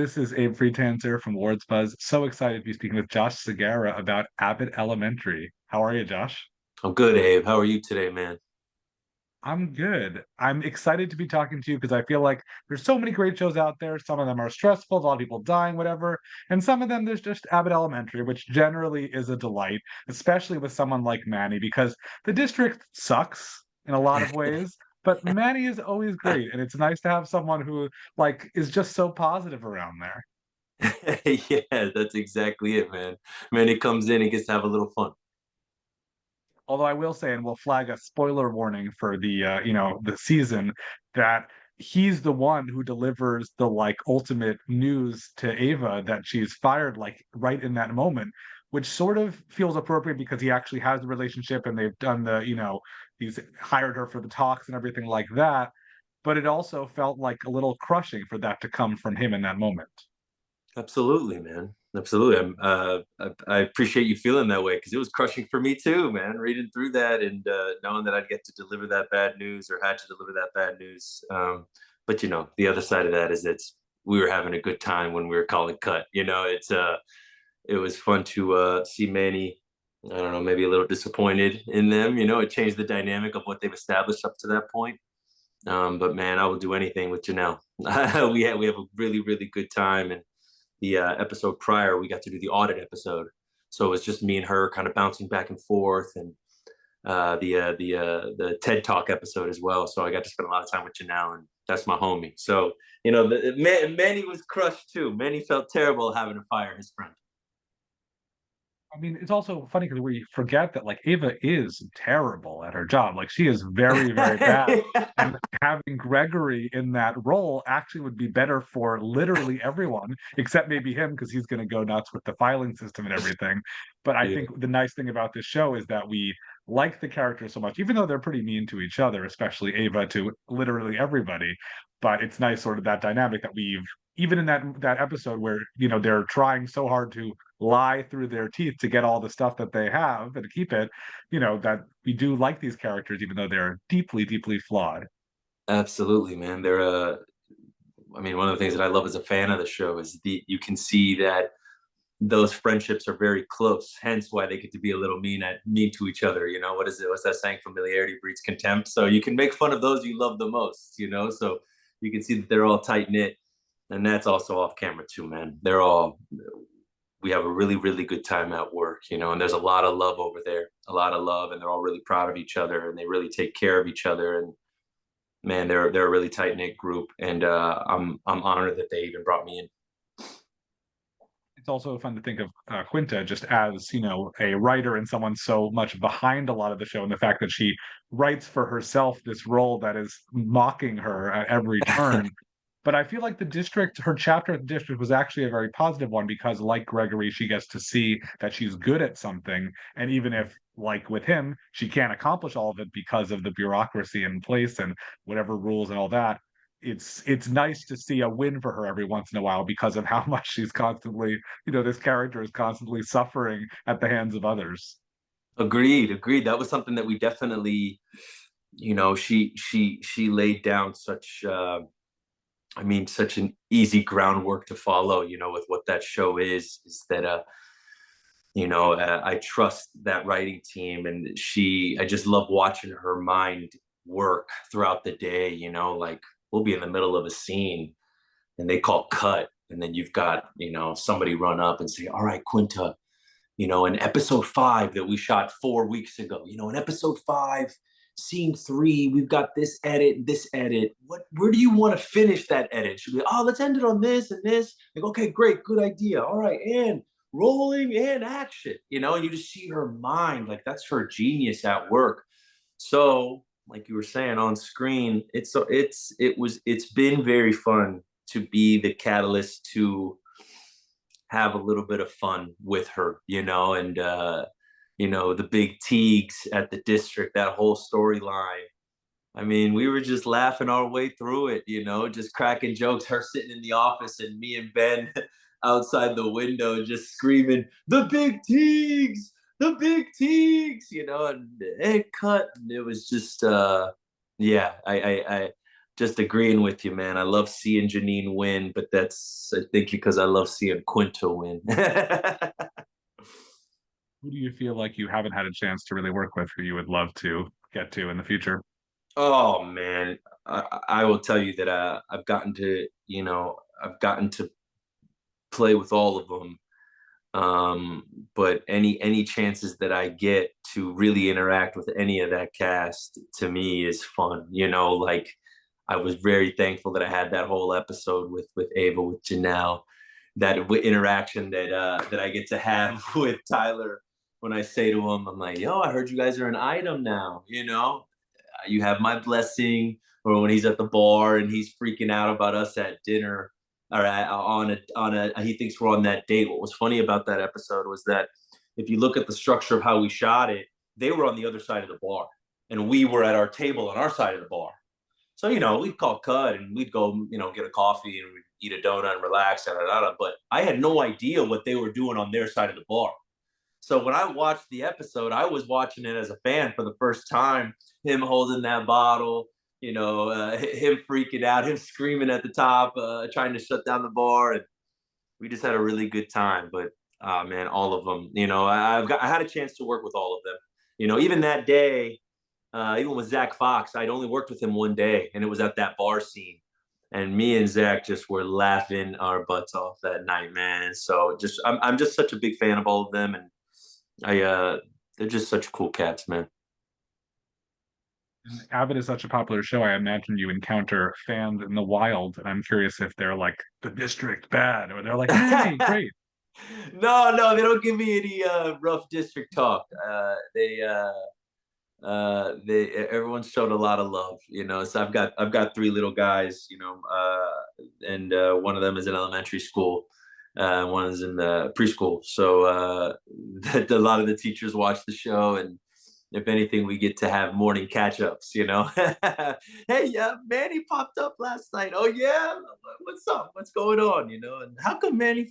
This is Abe Friedtanzer from Lord's Buzz. So excited to be speaking with Josh Segarra about Abbott Elementary. How are you, Josh? I'm good, Abe. How are you today, man? I'm good. I'm excited to be talking to you because I feel like there's so many great shows out there. Some of them are stressful, a lot of people dying, whatever. And some of them there's just Abbott Elementary, which generally is a delight, especially with someone like Manny, because the district sucks in a lot of ways. But Manny is always great, and it's nice to have someone who is just so positive around there. Yeah, that's exactly it, man. Man, it comes in and gets to have a little fun. Although I will say, and we'll flag a spoiler warning for the season, that he's the one who delivers the ultimate news to Ava that she's fired right in that moment, which sort of feels appropriate because he actually has the relationship and they've done he's hired her for the talks and everything like that. But it also felt like a little crushing for that to come from him in that moment. Absolutely, man. Absolutely. I appreciate you feeling that way because it was crushing for me too, man. Reading through that and knowing that I'd get to deliver that bad news or had to deliver that bad news. But the other side of that is that we were having a good time when we were calling cut. It was fun to see Manny. I don't know, maybe a little disappointed in them. It changed the dynamic of what they've established up to that point. But man, I will do anything with Janelle. we have a really really good time, and the episode prior we got to do the audit episode, so it was just me and her kind of bouncing back and forth, and the TED Talk episode as well. So I got to spend a lot of time with Janelle, and that's my homie. So Manny was crushed too. Manny felt terrible having to fire his friend. I mean, it's also funny because we forget that Ava is terrible at her job. Like she is very, very bad. And having Gregory in that role actually would be better for literally everyone, except maybe him, because he's going to go nuts with the filing system and everything. But I Yeah. think the nice thing about this show is that we like the characters so much, even though they're pretty mean to each other, especially Ava to literally everybody. But it's nice, sort of that dynamic that we've even in that episode where they're trying so hard to lie through their teeth to get all the stuff that they have and to keep it, that we do like these characters, even though they're deeply, deeply flawed. Absolutely, man. I mean, one of the things that I love as a fan of the show is you can see that those friendships are very close. Hence, why they get to be a little mean to each other. What is it? What's that saying? Familiarity breeds contempt. So you can make fun of those you love the most. So you can see that they're all tight knit, and that's also off camera too, man. We have a really really good time at work. And there's a lot of love over there, a lot of love, and they're all really proud of each other, and they really take care of each other. And man, they're a really tight knit group, and I'm honored that they even brought me in. It's also fun to think of Quinta just as, a writer and someone so much behind a lot of the show, and the fact that she writes for herself this role that is mocking her at every turn. But I feel like her chapter at the district was actually a very positive one because, like Gregory, she gets to see that she's good at something. And even if, like with him, she can't accomplish all of it because of the bureaucracy in place and whatever rules and all that, it's nice to see a win for her every once in a while because of how much she's constantly, this character is constantly suffering at the hands of others. Agreed. That was something that we definitely, she laid down I mean, such an easy groundwork to follow. With what that show is that I trust that writing team, and I just love watching her mind work throughout the day. Like we'll be in the middle of a scene, and they call cut, and then you've got somebody run up and say, "All right, Quinta, in episode 5 that we shot 4 weeks ago, in episode 5, scene 3, we've got this edit, this edit. Where do you want to finish that edit? Should we, oh, let's end it on this and this. Like, okay, great, good idea. All right, and rolling and action, and you just see her mind, like that's her genius at work. So, like you were saying on screen, it's been very fun to be the catalyst to have a little bit of fun with her, and the big Teagues at the district, that whole storyline. I mean, we were just laughing our way through it, just cracking jokes, her sitting in the office and me and Ben outside the window just screaming, the big Teagues, and it cut. And it was just yeah, I just agreeing with you, man. I love seeing Janine win, but that's, I think, because I love seeing Quinta win. Who do you feel like you haven't had a chance to really work with, who you would love to get to in the future? Oh man, I will tell you that I've gotten to play with all of them. But any chances that I get to really interact with any of that cast, to me, is fun. Like, I was very thankful that I had that whole episode with Ava, with Janelle, that interaction that I get to have with Tyler when I say to him, I'm like, yo, I heard you guys are an item now. You have my blessing. Or when he's at the bar and he's freaking out about us at dinner, or he thinks we're on that date. What was funny about that episode was that if you look at the structure of how we shot it, they were on the other side of the bar and we were at our table on our side of the bar. So, we'd call cut and we'd go, get a coffee and we'd eat a donut and relax. But I had no idea what they were doing on their side of the bar. So when I watched the episode, I was watching it as a fan for the first time. Him holding that bottle, him freaking out, him screaming at the top, trying to shut down the bar, and we just had a really good time. But man, all of them, I had a chance to work with all of them. Even that day, even with Zach Fox, I'd only worked with him one day, and it was at that bar scene. And me and Zach just were laughing our butts off that night, man. So I'm just such a big fan of all of them, and they're just such cool cats, man. And Abbott is such a popular show. I imagine you encounter fans in the wild, and I'm curious if they're like the district bad, or they're like, hey, great. No, they don't give me any rough district talk. Everyone's showed a lot of love, So I've got three little guys, and one of them is in elementary school, one is in the preschool. So a lot of the teachers watch the show, and if anything, we get to have morning catch-ups. Hey, yeah, Manny popped up last night. Oh yeah, what's up? What's going on? And how come Manny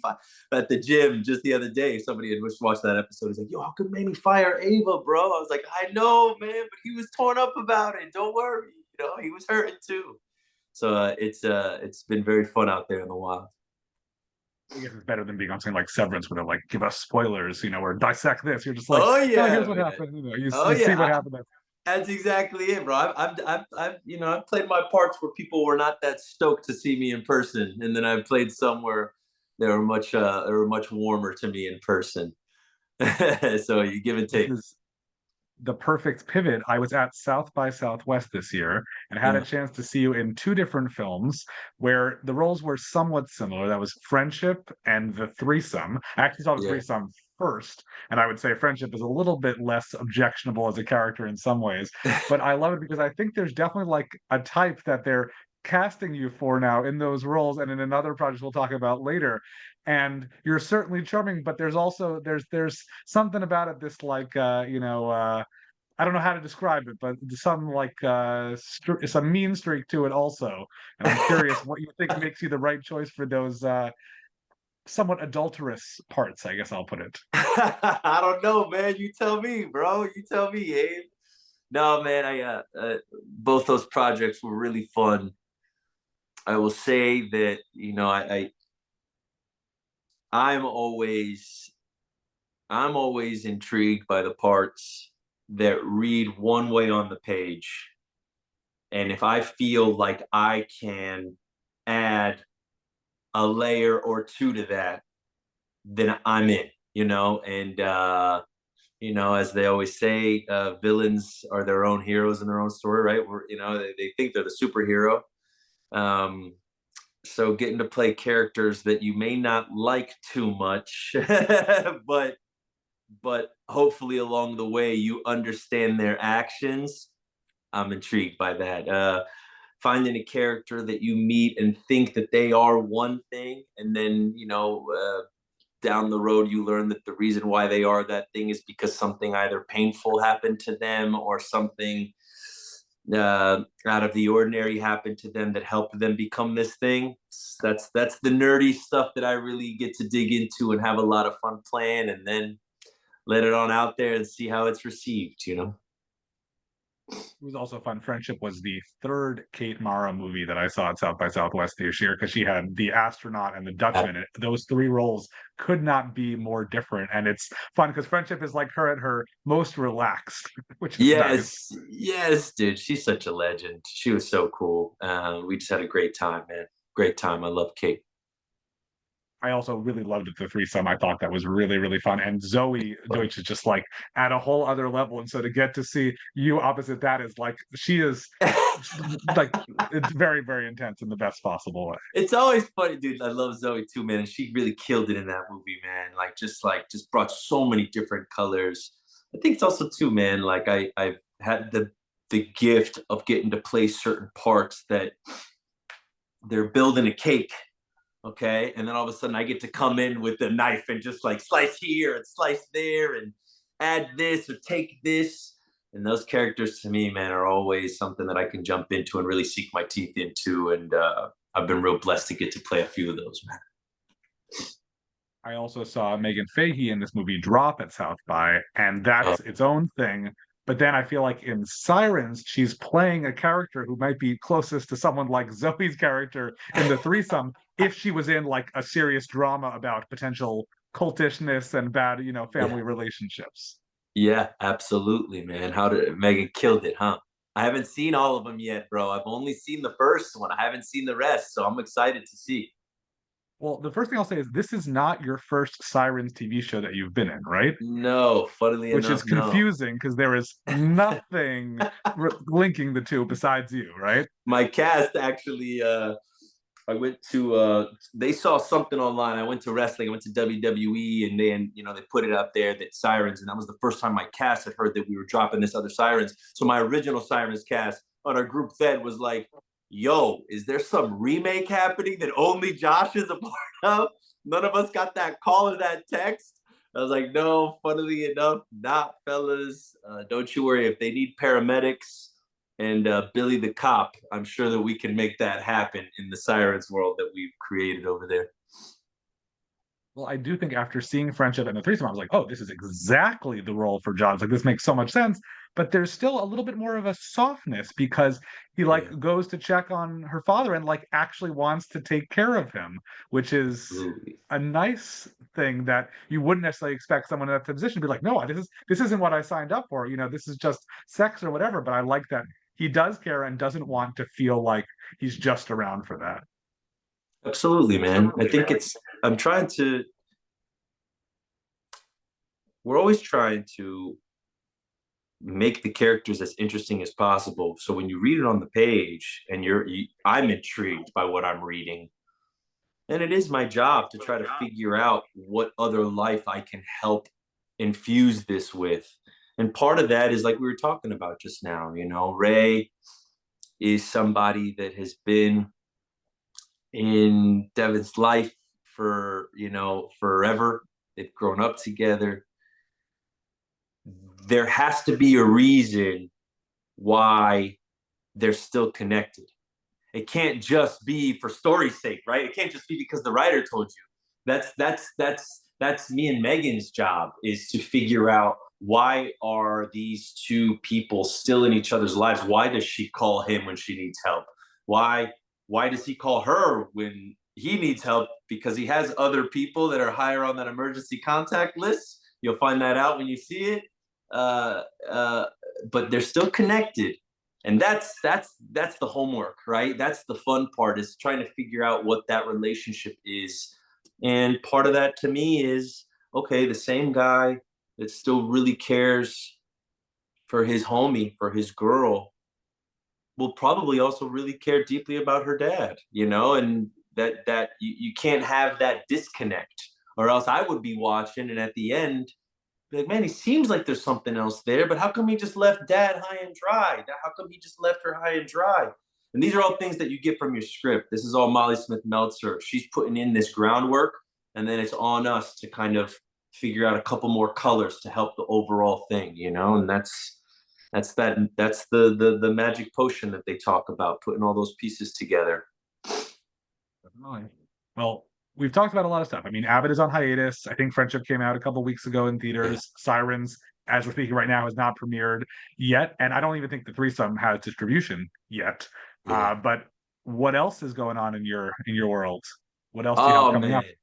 at the gym just the other day? Somebody had watched that episode. He's like, yo, how come Manny fire Ava, bro? I was like, I know, man, but he was torn up about it. Don't worry, he was hurting too. So it's been very fun out there in the wild. I guess it's better than being on something like Severance, where they're like, give us spoilers, or dissect this. You're just like, Oh oh, yeah, here's what man. happened. Oh You see what yeah. happened. That's exactly it, bro. I've played my parts where people were not that stoked to see me in person, and then I've played some where they were much warmer to me in person. So you give and This take. is the perfect pivot. I was at South by Southwest this year and had a Yeah. chance to see you in two different films where the roles were somewhat similar. That was Friendship and The Threesome. I actually saw The Yeah. Threesome first, and I would say Friendship is a little bit less objectionable as a character in some ways. But I love it because I think there's definitely like a type that they're casting you for now in those roles, and in another project we'll talk about later. And you're certainly charming, but there's something about it, this like I don't know how to describe it, but some like some mean streak to it also. And I'm curious what you think makes you the right choice for those somewhat adulterous parts, I guess I'll put it. I don't know, man. You tell me, bro. You tell me, Abe. No, man. Both those projects were really fun. I will say that I'm always I'm always intrigued by the parts that read one way on the page. And if I feel like I can add a layer or two to that, then I'm in. And, as they always say, villains are their own heroes in their own story, right? They think they're the superhero. Um, so getting to play characters that you may not like too much, but hopefully along the way you understand their actions. I'm intrigued by that. Finding a character that you meet and think that they are one thing, and then down the road you learn that the reason why they are that thing is because something either painful happened to them or something out of the ordinary happened to them that helped them become this thing. That's the nerdy stuff that I really get to dig into and have a lot of fun playing, and then let it on out there and see how it's received. It was also fun. Friendship was the third Kate Mara movie that I saw at South by Southwest this year because she had the astronaut and the Dutchman. Those three roles could not be more different, and it's fun because Friendship is like her at her most relaxed, which is nice. Yes, yes, dude. She's such a legend. She was so cool. We just had a great time, man. Great time. I love Kate. I also really loved it, the threesome. I thought that was really, really fun. And Zoe Deutsch is just like at a whole other level. And so to get to see you opposite that is like she is like it's very, very intense in the best possible way. It's always funny, dude. I love Zoe too, man. And she really killed it in that movie, man. Just brought so many different colors. I think it's also too, man. Like I've had the gift of getting to play certain parts that they're building a cake, okay, and then all of a sudden I get to come in with a knife and just like slice here and slice there and add this or take this. And those characters to me, man, are always something that I can jump into and really sink my teeth into. And I've been real blessed to get to play a few of those, man. I also saw Megan Fahey in this movie Drop at South by, and Uh, that's its own thing. But then I feel like in Sirens, she's playing a character who might be closest to someone like Zoe's character in the threesome if she was in like a serious drama about potential cultishness and bad, yeah, family relationships. yeah, absolutely, man. How did Megan killed it, huh? I haven't seen all of them yet, bro. I've only seen the first one. I haven't seen the rest, so I'm excited to see. Well, the first thing I'll say is this is not your first Sirens TV show that you've been in, right? No, funnily Which is enough, no. confusing because there is nothing linking the two besides you, right? My cast actually I went to they saw something online. I went to wrestling, I went to WWE, and then they put it up there that Sirens, and that was the first time my cast had heard that we were dropping this other Sirens. So my original Sirens cast on our group fed was like, yo, is there some remake happening that only Josh is a part of? None of us got that call or that text. I was like, no, funnily enough, not fellas. Don't you worry. If they need paramedics and Billy the cop, I'm sure that we can make that happen in the Sirens world that we've created over there. Well, I do think after seeing Friendship and the threesome, I was like, oh, this is exactly the role for John. It's like this makes so much sense. But there's still a little bit more of a softness because he like Yeah, goes to check on her father and like actually wants to take care of him, which is absolutely. a nice thing that you wouldn't necessarily expect someone in that position to be like, no, this isn't what I signed up for. This is just sex or whatever. But I like that he does care and doesn't want to feel like he's just around for that. Absolutely, man. I think I'm trying to, we're always trying to make the characters as interesting as possible. So when you read it on the page and I'm intrigued by what I'm reading, and it is my job to try to figure out what other life I can help infuse this with. And part of that is like we were talking about just now, Ray is somebody that has been in Devin's life for, forever. They've grown up together. There has to be a reason why they're still connected. It can't just be for story's sake, right? It can't just be because the writer told you. That's me and Megan's job, is to figure out, why are these two people still in each other's lives? Why does she call him when she needs help? Why does he call her when he needs help? Because he has other people that are higher on that emergency contact list. You'll find that out when you see it. Uh, uh, but they're still connected, and that's the homework, right? That's the fun part, is trying to figure out what that relationship is. And part of that to me is, okay, the same guy that still really cares for his homie, for his girl, will probably also really care deeply about her dad, and that you can't have that disconnect, or else I would be watching, and at the end be like, man, he seems like there's something else there, but how come he just left dad high and dry? How come he just left her high and dry? And these are all things that you get from your script. This is all Molly Smith Meltzer. She's putting in this groundwork, and then it's on us to kind of figure out a couple more colors to help the overall thing, and that's the magic potion that they talk about, putting all those pieces together. Definitely. Well, we've talked about a lot of stuff. I mean, Abbott is on hiatus. I think Friendship came out a couple weeks ago in Yeah, theaters. Sirens, as we're speaking right now, has not premiered yet, and I don't even think the threesome has distribution yet. yeah. But what else is going on in your world? What else do you have Oh coming up? man,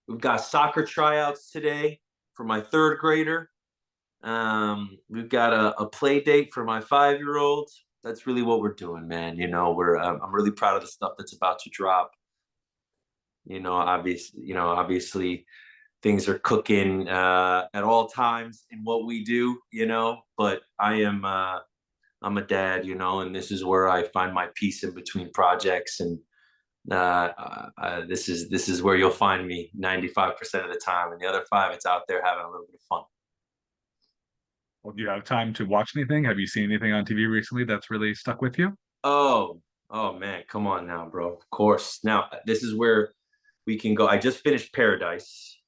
we've got soccer tryouts today for my third grader. We've got a play date for my 5 year old. That's really what we're doing, man. We're I'm really proud of the stuff that's about to drop. Obviously, things are cooking at all times in what we do. But I'm a dad, and this is where I find my peace in between projects, and this is where you'll find me 95% of the time, and the other five, it's out there having a little bit of fun. Well, do you have time to watch anything? Have you seen anything on TV recently that's really stuck with you? Oh, oh man, come on now, bro. Of course. Now, this is where we can go. I just finished Paradise,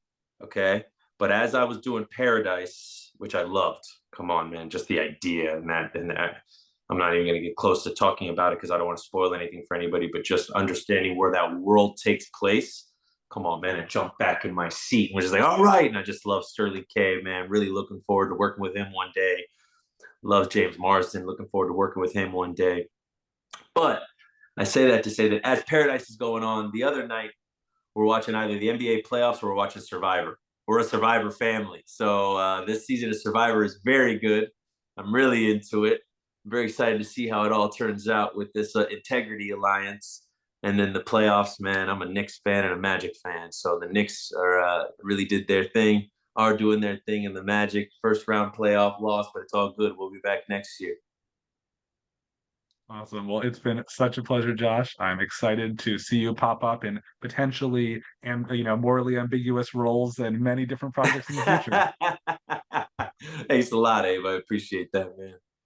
okay? But as I was doing Paradise, which I loved, come on, man, just the idea and that I'm not even going to get close to talking about it because I don't want to spoil anything for anybody, but just understanding where that world takes place. Come on, man, I jumped back in my seat and was just like, all right. And I just love Sterling K, man. Really looking forward to working with him one day. Love James Marsden. Looking forward to working with him one day. But I say that to say that as Paradise is going on, the other night we're watching either the NBA playoffs or we're watching Survivor. We're a Survivor family. So this season of Survivor is very good. I'm really into it. I'm very excited to see how it all turns out with this Integrity Alliance. And then the playoffs, man, I'm a Knicks fan and a Magic fan. So the Knicks really did their thing, are doing their thing in the Magic. First round playoff loss, but it's all good. We'll be back next year. Awesome. Well, it's been such a pleasure, Josh. I'm excited to see you pop up in potentially and morally ambiguous roles and many different projects in the future. Thanks a lot, Abe. I appreciate that, man.